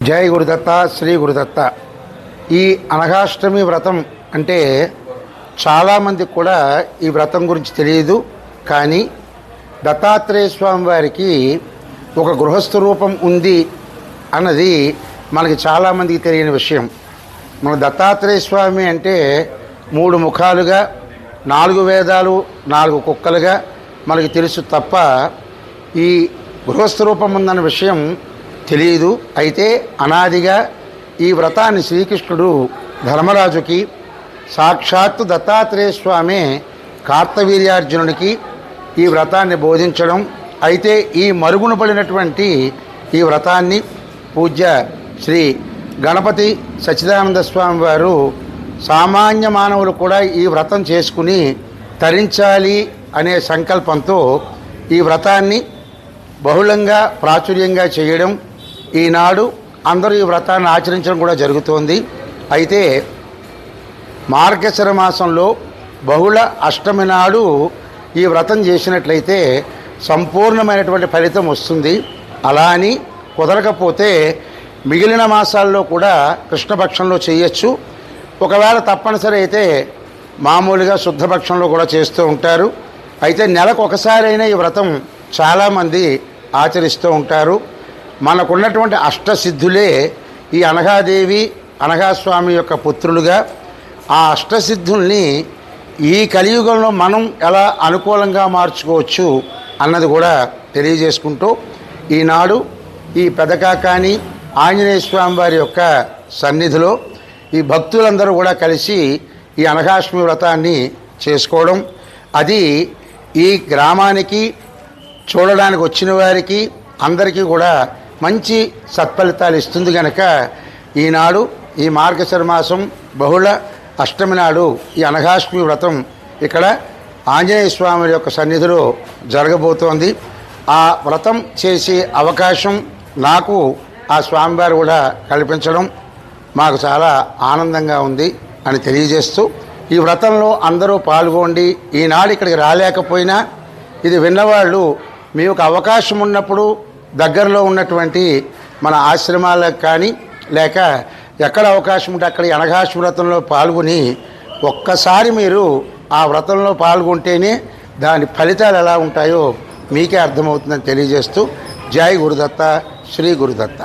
జై గురుదత్త, శ్రీ గురుదత్త. ఈ అనఘాష్టమి వ్రతం అంటే చాలామందికి కూడా ఈ వ్రతం గురించి తెలియదు. కానీ దత్తాత్రేయ స్వామి వారికి ఒక గృహస్థ రూపం ఉంది అన్నది మనకి చాలామందికి తెలియని విషయం. మన దత్తాత్రేయ స్వామి అంటే 3 ముఖాలుగా 4 వేదాలు 4 కుక్కలుగా మనకి తెలుసు తప్ప ఈ గృహస్థ రూపం ఉందన్న విషయం తెలియదు. అయితే అనాదిగా ఈ వ్రతాన్ని శ్రీకృష్ణుడు ధర్మరాజుకి, సాక్షాత్తు దత్తాత్రేయ స్వామి కార్తవీర్యార్జునునికి ఈ వ్రతాన్ని బోధించడం. అయితే ఈ మరుగున పడినటువంటి ఈ వ్రతాన్ని పూజ్య శ్రీ గణపతి సచ్చిదానంద స్వామి వారు సామాన్య మానవులు కూడా ఈ వ్రతం చేసుకుని తరించాలి అనే సంకల్పంతో ఈ వ్రతాన్ని బహుళంగా ప్రాచుర్యంగా చేయడం, ఈనాడు అందరూ ఈ వ్రతాన్ని ఆచరించడం కూడా జరుగుతోంది. అయితే మార్గశిర మాసంలో బహుళ అష్టమి నాడు ఈ వ్రతం చేసినట్లయితే సంపూర్ణమైనటువంటి ఫలితం వస్తుంది. అలా అని కుదరకపోతే మిగిలిన మాసాల్లో కూడా కృష్ణపక్షంలో చేయొచ్చు. ఒకవేళ తప్పనిసరి అయితే మామూలుగా శుద్ధపక్షంలో కూడా చేస్తూ ఉంటారు. అయితే నెలకు ఒకసారైనా ఈ వ్రతం చాలామంది ఆచరిస్తూ ఉంటారు. మనకున్నటువంటి అష్టసిద్ధులే ఈ అనఘాదేవి అనఘాస్వామి యొక్క పుత్రులుగా. ఆ అష్టసిద్ధుల్ని ఈ కలియుగంలో మనం ఎలా అనుకూలంగా మార్చుకోవచ్చు అన్నది కూడా తెలియజేసుకుంటూ ఈనాడు ఈ పెదకాకాని ఆంజనేయ స్వామి వారి యొక్క సన్నిధిలో ఈ భక్తులందరూ కూడా కలిసి ఈ అనఘాష్టమి వ్రతాన్ని చేసుకోవడం, అది ఈ గ్రామానికి చూడడానికి వచ్చిన వారికి అందరికీ కూడా మంచి సత్ఫలితాలు ఇస్తుంది. కనుక ఈనాడు ఈ మార్గశిర మాసం బహుళ అష్టమి నాడు ఈ అనఘాష్టమి వ్రతం ఇక్కడ ఆంజనేయ స్వామి యొక్క సన్నిధిలో జరగబోతోంది. ఆ వ్రతం చేసే అవకాశం నాకు ఆ స్వామివారు కూడా కల్పించడం మాకు చాలా ఆనందంగా ఉంది అని తెలియజేస్తూ, ఈ వ్రతంలో అందరూ పాల్గొండి. ఈనాడు ఇక్కడికి రాలేకపోయినా ఇది విన్నవాళ్ళు మీకు అవకాశం ఉన్నప్పుడు దగ్గరలో ఉన్నటువంటి మన ఆశ్రమాలకు కానీ లేక ఎక్కడ అవకాశం ఉంటే అక్కడ అనఘాష్టమి వ్రతంలో పాల్గొని ఒక్కసారి మీరు ఆ వ్రతంలో పాల్గొంటేనే దాని ఫలితాలు ఎలా ఉంటాయో మీకే అర్థమవుతుందని తెలియజేస్తూ జై గురుదత్త, శ్రీ గురుదత్త.